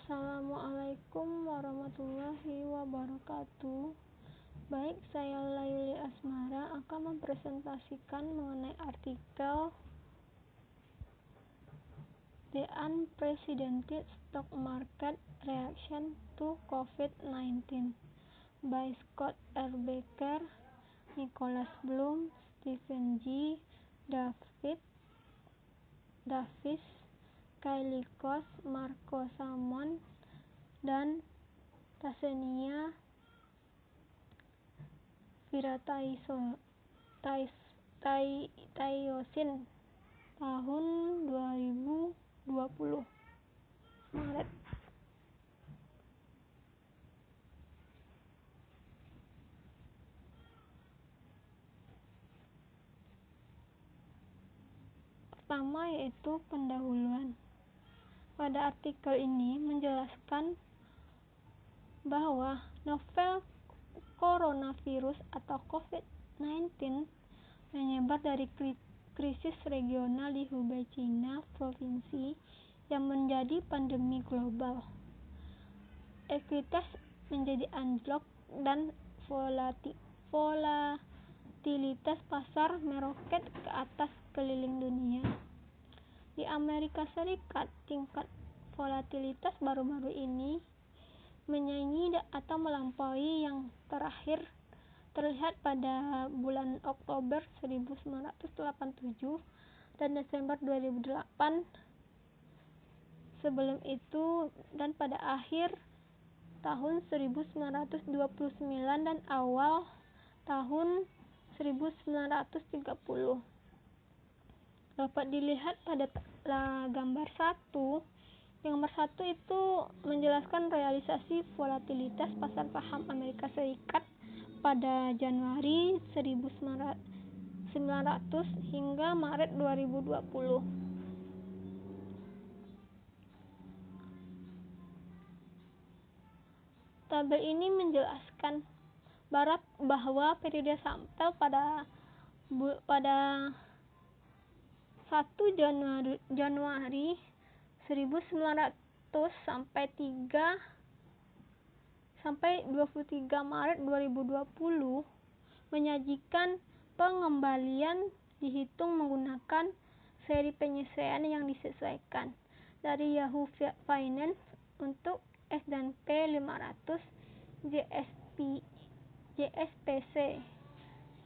Assalamualaikum warahmatullahi wabarakatuh. Baik, saya Layuli Asmara akan mempresentasikan mengenai artikel The Unprecedented Stock Market Reaction to COVID-19 by Scott R. Becker, Nicholas Bloom, Stephen G. Davis, Kylie Kos, Marco Salmon, dan Tasenia Viratayosin tahun 2020 Maret. Pertama yaitu pendahuluan. Pada artikel ini menjelaskan bahwa novel coronavirus atau COVID-19 menyebar dari krisis regional di Hubei, China, provinsi yang menjadi pandemi global. Ekuitas menjadi anjlok dan volatilitas pasar meroket ke atas keliling dunia. Di Amerika Serikat, tingkat volatilitas baru-baru ini menyaingi atau melampaui yang terakhir terlihat pada bulan Oktober 1987 dan Desember 2008. Sebelum itu dan pada akhir tahun 1929 dan awal tahun 1930. Dapat dilihat pada gambar 1. Gambar 1 itu menjelaskan realisasi volatilitas pasar saham Amerika Serikat pada Januari 1900 hingga Maret 2020. Tabel ini menjelaskan bahwa periode sampel pada 1 Januari 1900 sampai 23 Maret 2020 menyajikan pengembalian dihitung menggunakan seri penyelesaian yang disesuaikan dari Yahoo Finance untuk S&P 500 JSPC.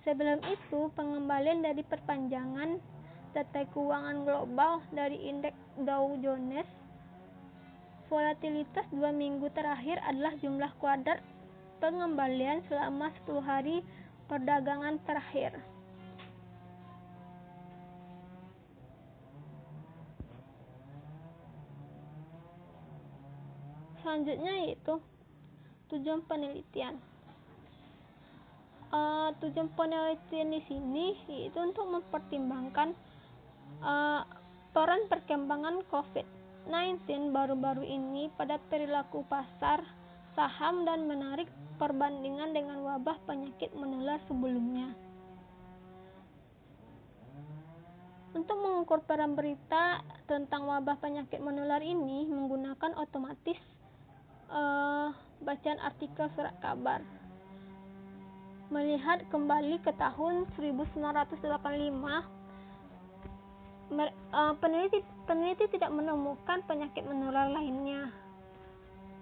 Sebelum itu, pengembalian dari perpanjangan data keuangan global dari indeks Dow Jones. Volatilitas 2 minggu terakhir adalah jumlah kuadrat pengembalian selama 10 hari perdagangan terakhir. Selanjutnya yaitu tujuan penelitian. Tujuan penelitian di sini yaitu untuk mempertimbangkan peran perkembangan COVID-19 baru-baru ini pada perilaku pasar saham dan menarik perbandingan dengan wabah penyakit menular sebelumnya. Untuk mengukur peran berita tentang wabah penyakit menular ini menggunakan otomatis bacaan artikel surat kabar. Melihat kembali ke tahun 1985, peneliti tidak menemukan penyakit menular lainnya.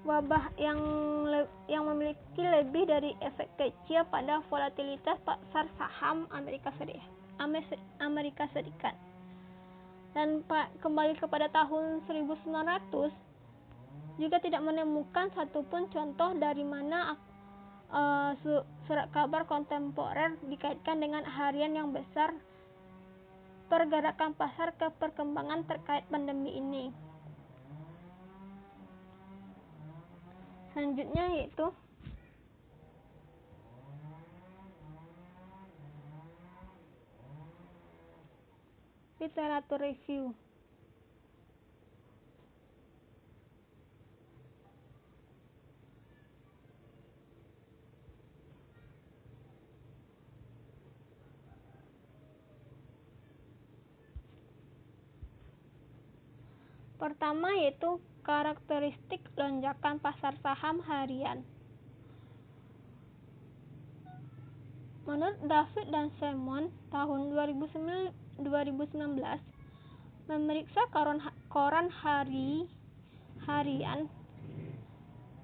Wabah yang memiliki lebih dari efek kecil pada volatilitas pasar saham Amerika Serikat. Dan kembali kepada tahun 1900 juga tidak menemukan satupun contoh dari mana surat kabar kontemporer dikaitkan dengan harian yang besar pergerakan pasar ke perkembangan terkait pandemi ini. Selanjutnya yaitu literatur review. Pertama yaitu karakteristik lonjakan pasar saham harian. Menurut David dan Simon, tahun 2019 memeriksa koran harian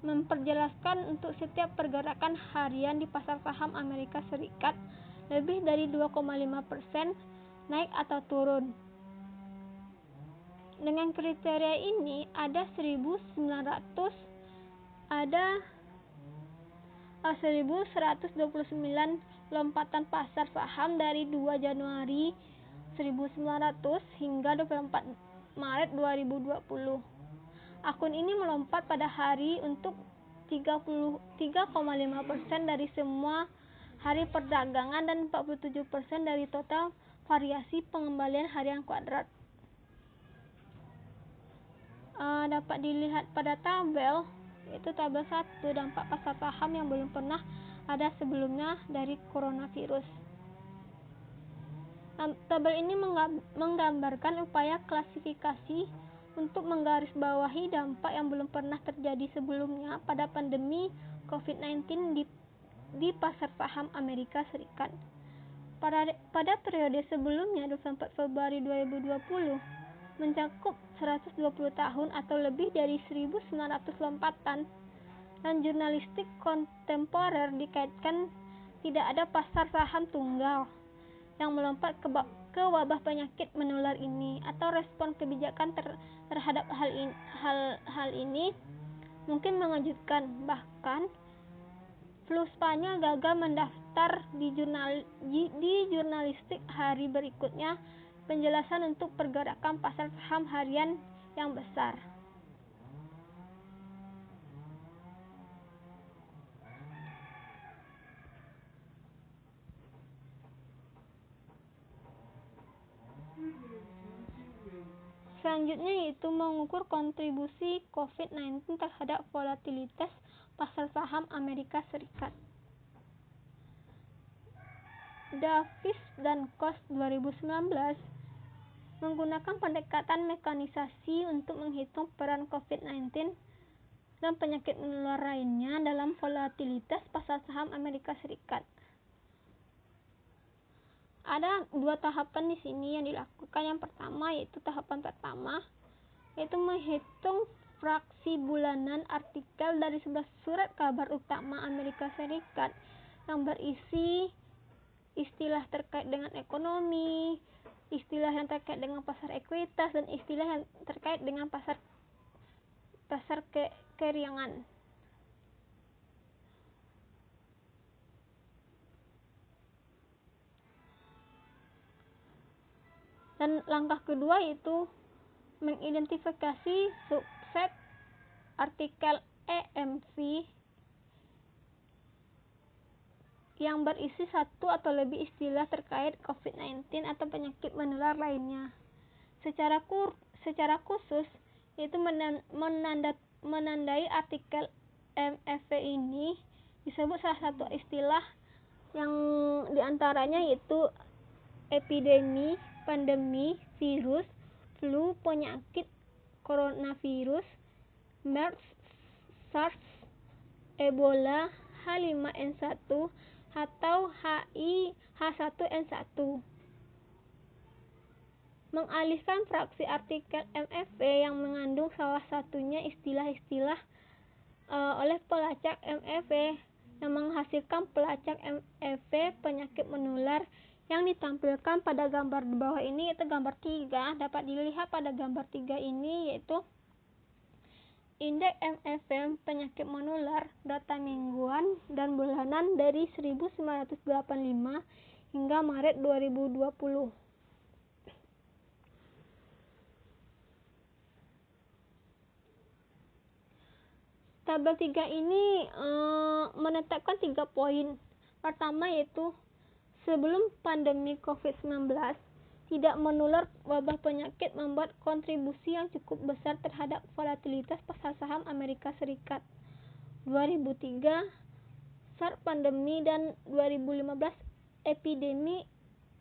memperjelaskan untuk setiap pergerakan harian di pasar saham Amerika Serikat lebih dari 2,5% naik atau turun. Dengan kriteria ini ada 1129 lompatan pasar saham dari 2 Januari 1900 hingga 24 Maret 2020. Akun ini melompat pada hari untuk 33,5% dari semua hari perdagangan dan 47% dari total variasi pengembalian harian kuadrat. Dapat dilihat pada tabel, yaitu tabel 1, dampak pasar saham yang belum pernah ada sebelumnya dari coronavirus. Tabel ini menggambarkan upaya klasifikasi untuk menggarisbawahi dampak yang belum pernah terjadi sebelumnya pada pandemi COVID-19 di pasar saham Amerika Serikat. Pada periode sebelumnya, 24 Februari 2020, mencakup 120 tahun atau lebih dari 1.900 lompatan, dan jurnalistik kontemporer dikaitkan tidak ada pasar saham tunggal yang melompat ke wabah penyakit menular ini, atau respon kebijakan terhadap hal ini mungkin mengejutkan. Bahkan flu Spanyol gagal mendaftar di jurnalistik hari berikutnya penjelasan untuk pergerakan pasar saham harian yang besar. Selanjutnya yaitu mengukur kontribusi COVID-19 terhadap volatilitas pasar saham Amerika Serikat. Davis dan Cox 2019 menggunakan pendekatan mekanisasi untuk menghitung peran COVID-19 dan penyakit menular lainnya dalam volatilitas pasar saham Amerika Serikat. Ada 2 tahapan di sini yang dilakukan. Yang pertama yaitu tahapan pertama, yaitu menghitung fraksi bulanan artikel dari 11 surat kabar utama Amerika Serikat yang berisi istilah terkait dengan ekonomi, istilah yang terkait dengan pasar ekuitas, dan istilah yang terkait dengan pasar keuangan. Dan langkah kedua yaitu mengidentifikasi subset artikel EMC yang berisi 1 atau lebih istilah terkait COVID-19 atau penyakit menular lainnya. Secara khusus, yaitu menandai artikel MFV ini disebut salah satu istilah yang diantaranya yaitu epidemi, pandemi, virus, flu, penyakit coronavirus, MERS, SARS, Ebola, H5N1, atau H1N1. Mengalihkan fraksi artikel MFV yang mengandung salah satunya istilah-istilah oleh pelacak MFV yang menghasilkan pelacak MFV penyakit menular yang ditampilkan pada gambar di bawah ini, yaitu gambar 3. Dapat dilihat pada gambar 3 ini yaitu indeks MFV penyakit menular data mingguan dan bulanan dari 1985 hingga Maret 2020. Tabel 3 ini menetapkan 3 poin. Pertama yaitu sebelum pandemi COVID-19, tidak menular wabah penyakit membuat kontribusi yang cukup besar terhadap volatilitas pasar saham Amerika Serikat. 2003 SARS pandemi dan 2015 epidemi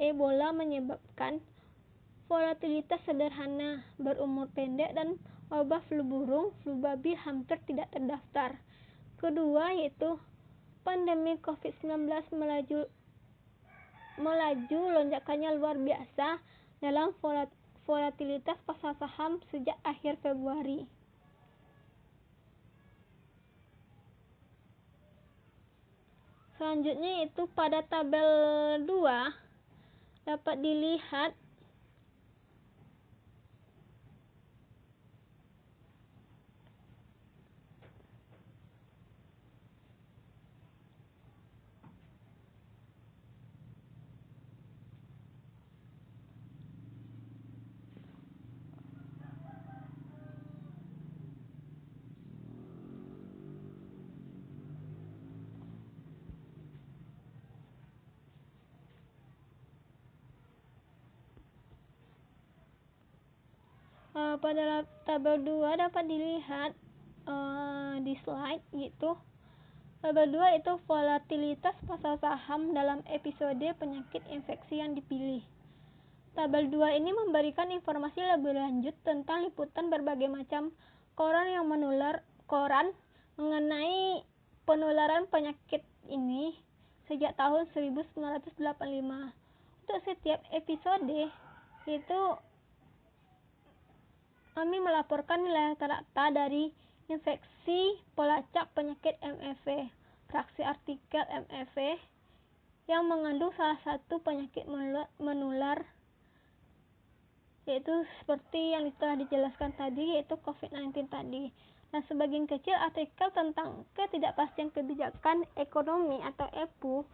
Ebola menyebabkan volatilitas sederhana, berumur pendek, dan wabah flu burung, flu babi hampir tidak terdaftar. Kedua yaitu pandemi COVID-19 melaju lonjakannya luar biasa dalam volatilitas pasar saham sejak akhir Februari. Selanjutnya itu pada tabel 2 dapat dilihat pada tabel 2 dapat dilihat di slide gitu. Tabel 2 itu volatilitas pasar saham dalam episode penyakit infeksi yang dipilih. Tabel 2 ini memberikan informasi lebih lanjut tentang liputan berbagai macam koran mengenai penularan penyakit ini sejak tahun 1985. Untuk setiap episode itu kami melaporkan nilai rata-rata dari infeksi pelacak penyakit MEV, fraksi artikel MEV yang mengandung salah satu penyakit menular, yaitu seperti yang telah dijelaskan tadi, yaitu COVID-19 tadi. Dan sebagian kecil artikel tentang ketidakpastian kebijakan ekonomi atau EPU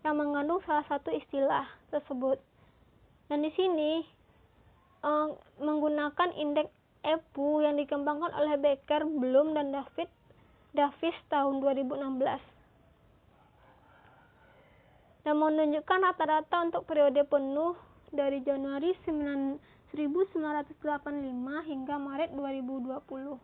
yang mengandung salah satu istilah tersebut. Dan di sini menggunakan indeks EPU yang dikembangkan oleh Becker, Bloom, dan Davis tahun 2016 dan menunjukkan rata-rata untuk periode penuh dari Januari 1985 hingga Maret 2020.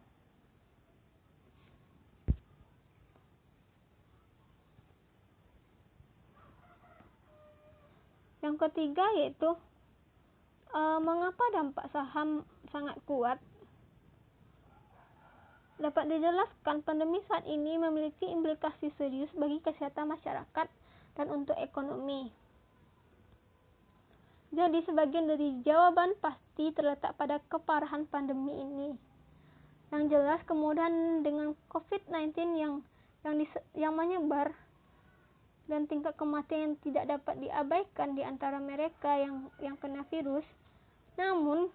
Yang ketiga yaitu mengapa dampak saham sangat kuat. Dapat dijelaskan, pandemi saat ini memiliki implikasi serius bagi kesehatan masyarakat dan untuk ekonomi. Jadi sebagian dari jawaban pasti terletak pada keparahan pandemi ini. Yang jelas kemudahan dengan COVID-19 yang menyebar dan tingkat kematian yang tidak dapat diabaikan di antara mereka yang kena virus. Namun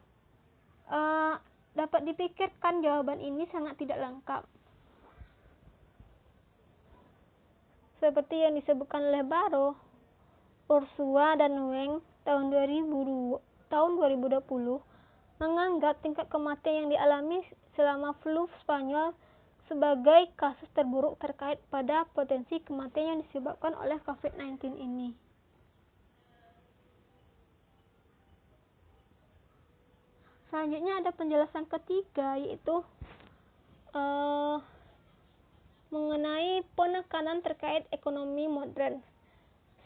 dapat dipikirkan jawaban ini sangat tidak lengkap. Seperti yang disebutkan oleh Barrow, Ursula, dan Weng tahun 2020 menganggap tingkat kematian yang dialami selama flu Spanyol sebagai kasus terburuk terkait pada potensi kematian yang disebabkan oleh COVID-19 ini. Selanjutnya ada penjelasan ketiga, yaitu mengenai penekanan terkait ekonomi modern.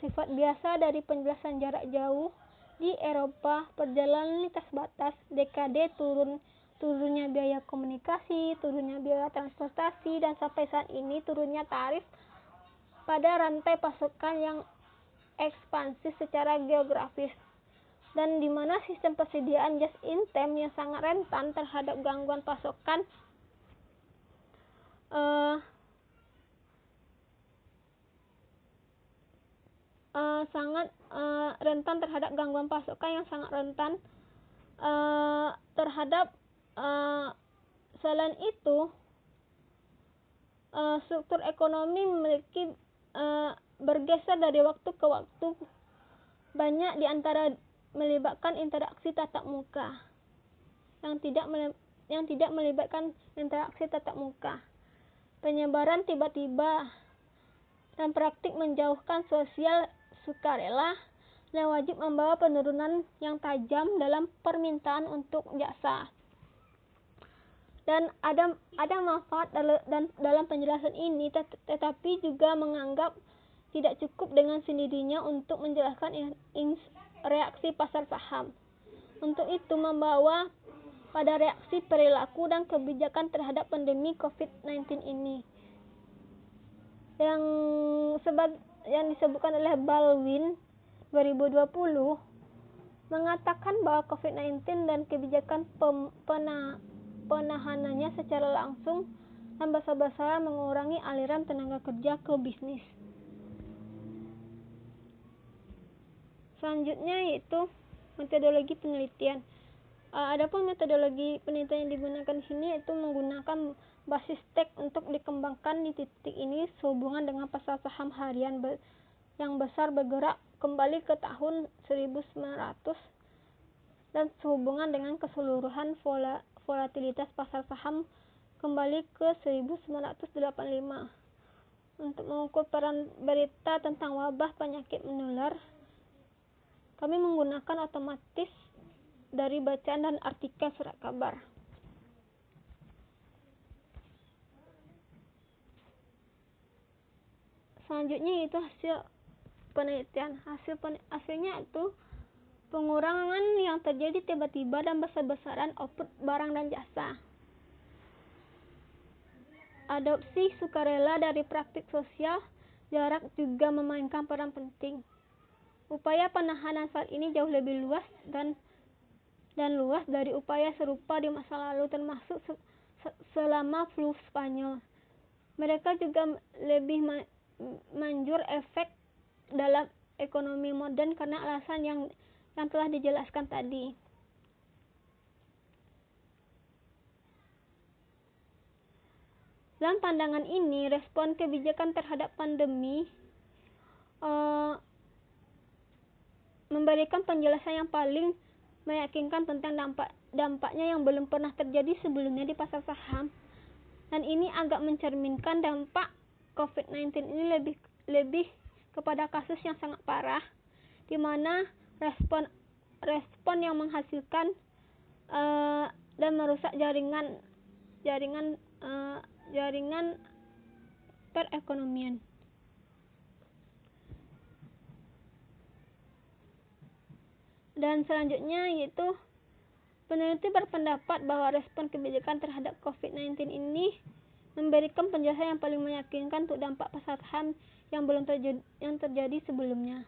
Sifat biasa dari penjelasan jarak jauh di Eropa, perjalanan lintas batas, dekade turunnya biaya komunikasi, turunnya biaya transportasi, dan sampai saat ini turunnya tarif pada rantai pasokan yang ekspansif secara geografis, dan di mana sistem persediaan just in time yang sangat rentan terhadap gangguan pasokan yang sangat rentan terhadap selain itu struktur ekonomi memiliki bergeser dari waktu ke waktu, banyak di antara melibatkan interaksi tatap muka yang tidak melibatkan interaksi tatap muka, penyebaran tiba-tiba, dan praktik menjauhkan sosial sukarela dan wajib membawa penurunan yang tajam dalam permintaan untuk jasa. Dan ada manfaat dalam penjelasan ini, tetapi juga menganggap tidak cukup dengan sendirinya untuk menjelaskan reaksi pasar saham. untuk itu membawa pada reaksi perilaku dan kebijakan terhadap pandemi COVID-19 ini. Yang disebutkan oleh Baldwin 2020 mengatakan bahwa COVID-19 dan kebijakan penahanannya secara langsung dan besar-besaran mengurangi aliran tenaga kerja ke bisnis. Selanjutnya yaitu metodologi penelitian. Adapun metodologi penelitian yang digunakan di sini yaitu menggunakan basis teks untuk dikembangkan di titik ini sehubungan dengan pasar saham harian yang besar bergerak kembali ke tahun 1900 dan sehubungan dengan keseluruhan volatilitas pasar saham kembali ke 1985. Untuk mengukur peran berita tentang wabah penyakit menular, kami menggunakan otomatis dari bacaan dan artikel surat kabar. Selanjutnya itu hasil penelitian. Hasilnya itu pengurangan yang terjadi tiba-tiba dan besar-besaran output barang dan jasa. Adopsi sukarela dari praktik sosial jarak juga memainkan peran penting. Upaya penahanan saat ini jauh lebih luas dan luas dari upaya serupa di masa lalu, termasuk selama flu Spanyol. Mereka juga lebih manjur efek dalam ekonomi modern karena alasan yang telah dijelaskan tadi. Dalam pandangan ini, respon kebijakan terhadap pandemi memberikan penjelasan yang paling meyakinkan tentang dampaknya yang belum pernah terjadi sebelumnya di pasar saham, dan ini agak mencerminkan dampak COVID-19 ini lebih kepada kasus yang sangat parah, di mana respon yang menghasilkan dan merusak jaringan perekonomian. Dan selanjutnya yaitu peneliti berpendapat bahwa respon kebijakan terhadap COVID-19 ini memberikan penjelasan yang paling meyakinkan untuk dampak pasar saham yang belum terjadi sebelumnya.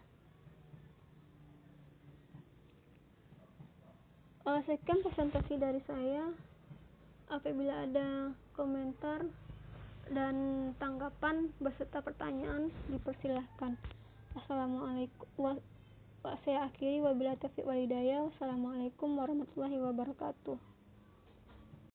Sekian presentasi dari saya. Apabila ada komentar dan tanggapan beserta pertanyaan, dipersilahkan. Assalamualaikum. Saya akhiri, wabillahi taufiq wal hidayah. Wassalamualaikum warahmatullahi wabarakatuh.